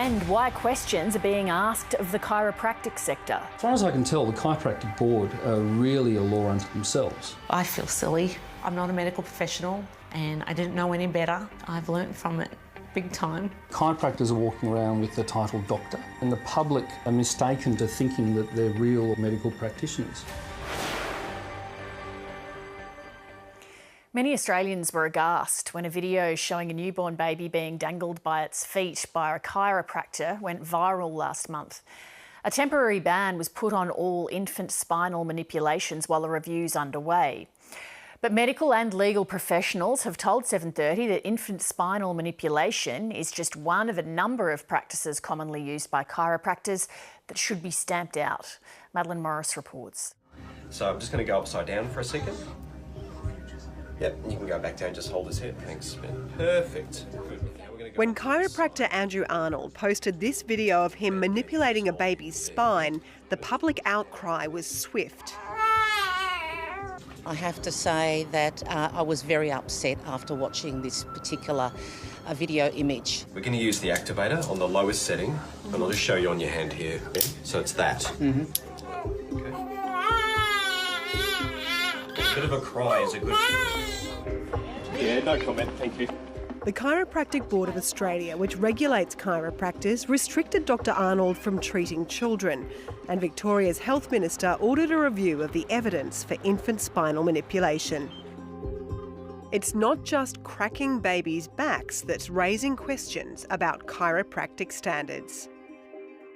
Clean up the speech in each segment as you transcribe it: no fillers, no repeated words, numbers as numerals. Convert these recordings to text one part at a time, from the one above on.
And why questions are being asked of the chiropractic sector. As far as I can tell, the chiropractic board are really a law unto themselves. I feel silly. I'm not a medical professional and I didn't know any better. I've learnt from it big time. Chiropractors are walking around with the title doctor, and the public are mistaken to thinking that they're real medical practitioners. Many Australians were aghast when a video showing a newborn baby being dangled by its feet by a chiropractor went viral last month. A temporary ban was put on all infant spinal manipulations while a review's underway. But medical and legal professionals have told 7:30 that infant spinal manipulation is just one of a number of practices commonly used by chiropractors that should be stamped out. Madeline Morris reports. So I'm just going to go upside down for a second. Yep, you can go back down, just hold his head. Thanks, man. Perfect. Good. When chiropractor Andrew Arnold posted this video of him manipulating a baby's spine, the public outcry was swift. I have to say that I was very upset after watching this particular video image. We're going to use the activator on the lowest setting, and I'll just show you on your hand here. Okay? So it's that. Okay. A bit of a cry is a good thing. Yeah, no comment, thank you. The Chiropractic Board of Australia, which regulates chiropractors, restricted Dr Arnold from treating children, and Victoria's Health Minister ordered a review of the evidence for infant spinal manipulation. It's not just cracking babies' backs that's raising questions about chiropractic standards.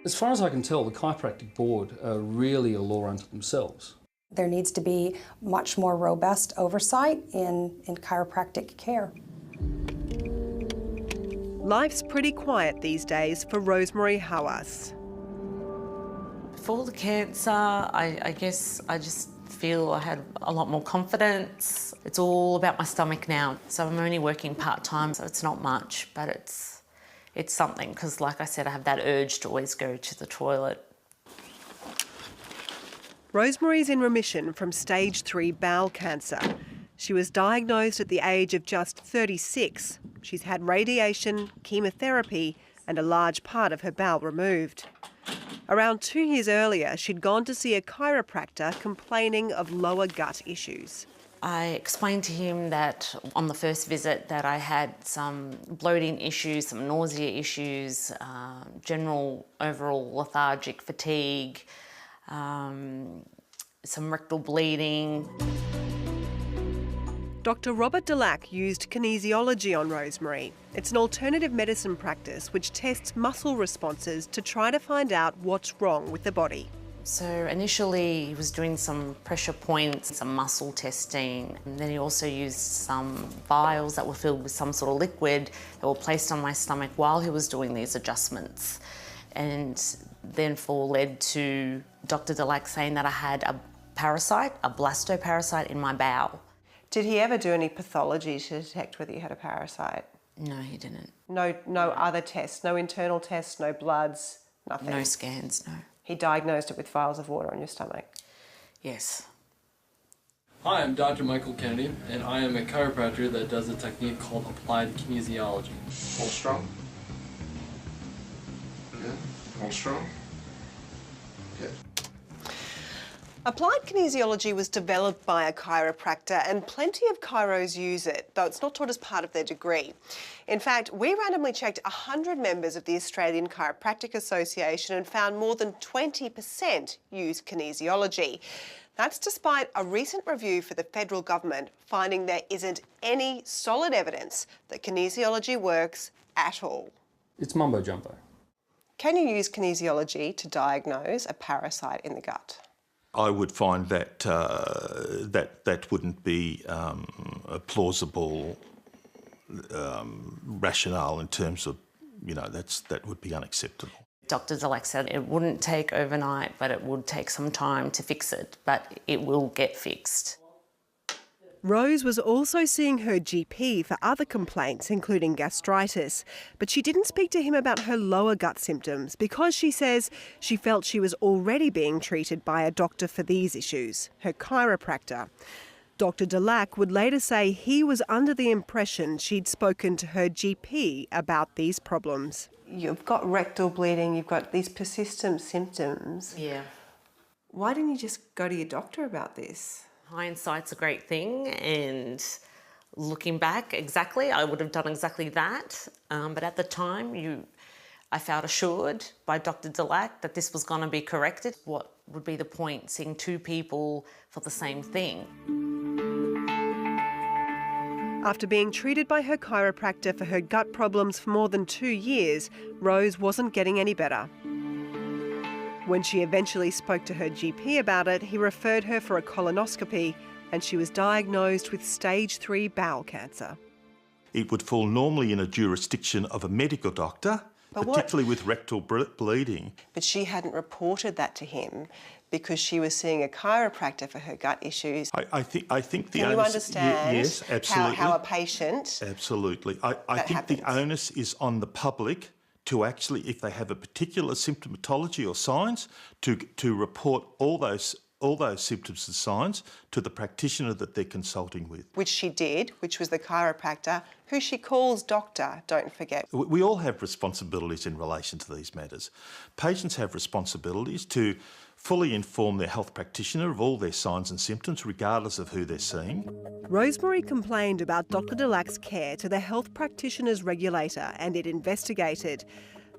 As far as I can tell, the chiropractic board are really a law unto themselves. There needs to be much more robust oversight in chiropractic care. Life's pretty quiet these days for Rosemary Hawass. Before the cancer, I guess I just feel I had a lot more confidence. It's all about my stomach now. So I'm only working part-time, so it's not much, but it's something, because like I said, I have that urge to always go to the toilet. Rosemary's in remission from stage 3 bowel cancer. She was diagnosed at the age of just 36. She's had radiation, chemotherapy, and a large part of her bowel removed. Around 2 years earlier, she'd gone to see a chiropractor complaining of lower gut issues. I explained to him that on the first visit that I had some bloating issues, some nausea issues, general overall lethargic fatigue, some rectal bleeding. Dr Robert Delac used kinesiology on Rosemary. It's an alternative medicine practice which tests muscle responses to try to find out what's wrong with the body. So initially he was doing some pressure points, some muscle testing, and then he also used some vials that were filled with some sort of liquid that were placed on my stomach while he was doing these adjustments. And then led to Dr Delac saying that I had a parasite, a blastoparasite in my bowel. Did he ever do any pathology to detect whether you had a parasite? No, he didn't. No other tests, no internal tests, no bloods, nothing? No scans, no. He diagnosed it with vials of water on your stomach? Yes. Hi, I'm Dr. Michael Kennedy, and I am a chiropractor that does a technique called applied kinesiology. Hold strong. Good. Hold strong. Good. Applied kinesiology was developed by a chiropractor, and plenty of chiros use it, though it's not taught as part of their degree. In fact, we randomly checked 100 members of the Australian Chiropractic Association and found more than 20% use kinesiology. That's despite a recent review for the federal government finding there isn't any solid evidence that kinesiology works at all. It's mumbo jumbo. Can you use kinesiology to diagnose a parasite in the gut? I would find that that wouldn't be a plausible rationale in terms of, that would be unacceptable. Dr Delac said it wouldn't take overnight, but it would take some time to fix it, but it will get fixed. Rose was also seeing her GP for other complaints, including gastritis, but she didn't speak to him about her lower gut symptoms because she says she felt she was already being treated by a doctor for these issues, her chiropractor. Dr. Dulac would later say he was under the impression she'd spoken to her GP about these problems. You've got rectal bleeding, you've got these persistent symptoms. Yeah. Why didn't you just go to your doctor about this? Hindsight's a great thing, and looking back, exactly, I would have done exactly that. But at the time, I felt assured by Dr. Dulac that this was going to be corrected. What would be the point seeing two people for the same thing? After being treated by her chiropractor for her gut problems for more than 2 years, Rose wasn't getting any better. When she eventually spoke to her GP about it, he referred her for a colonoscopy, and she was diagnosed with stage 3 bowel cancer. It would fall normally in a jurisdiction of a medical doctor, particularly with rectal bleeding. But she hadn't reported that to him because she was seeing a chiropractor for her gut issues. I think the Can you onus, understand yes, absolutely. how a patient... Absolutely. I think happens. the onus is on the public to actually, if they have a particular symptomatology or signs, to report all those symptoms and signs to the practitioner that they're consulting with. Which she did, which was the chiropractor, who she calls doctor, don't forget. We all have responsibilities in relation to these matters. Patients have responsibilities to fully inform their health practitioner of all their signs and symptoms, regardless of who they're seeing. Rosemary complained about Dr. Dulac's care to the health practitioner's regulator, and it investigated.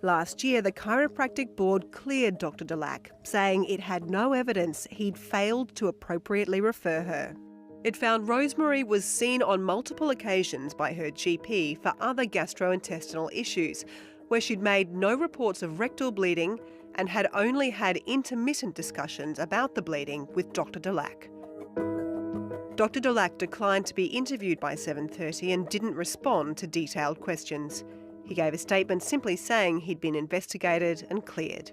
Last year, the chiropractic board cleared Dr. Dulac, saying it had no evidence he'd failed to appropriately refer her. It found Rosemary was seen on multiple occasions by her GP for other gastrointestinal issues, where she'd made no reports of rectal bleeding and had only had intermittent discussions about the bleeding with Dr. Dulac. Dr. Dulac declined to be interviewed by 7:30 and didn't respond to detailed questions. He gave a statement simply saying he'd been investigated and cleared.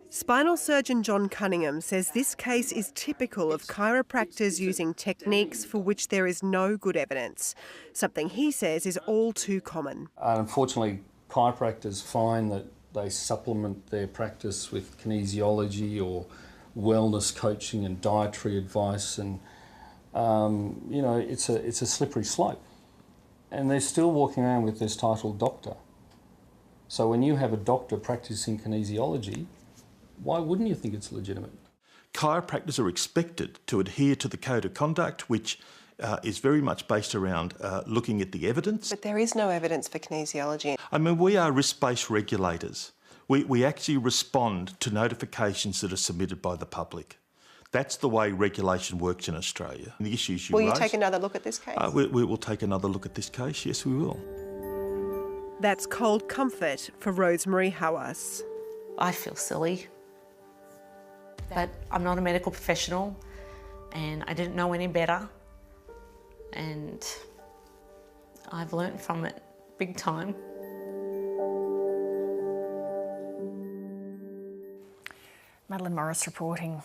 Spinal surgeon John Cunningham says this case is typical of chiropractors using techniques for which there is no good evidence, something he says is all too common. Unfortunately, chiropractors find that they supplement their practice with kinesiology or wellness coaching and dietary advice, and it's a slippery slope. And they're still walking around with this title doctor. So when you have a doctor practicing kinesiology, why wouldn't you think it's legitimate? Chiropractors are expected to adhere to the code of conduct, which is very much based around looking at the evidence. But there is no evidence for kinesiology. I mean, we are risk-based regulators. We actually respond to notifications that are submitted by the public. That's the way regulation works in Australia. And the issues you raise... Will you take another look at this case? We will take another look at this case, yes we will. That's cold comfort for Rosemary Hawass. I feel silly, but I'm not a medical professional and I didn't know any better, and I've learnt from it big time. Madeline Morris reporting.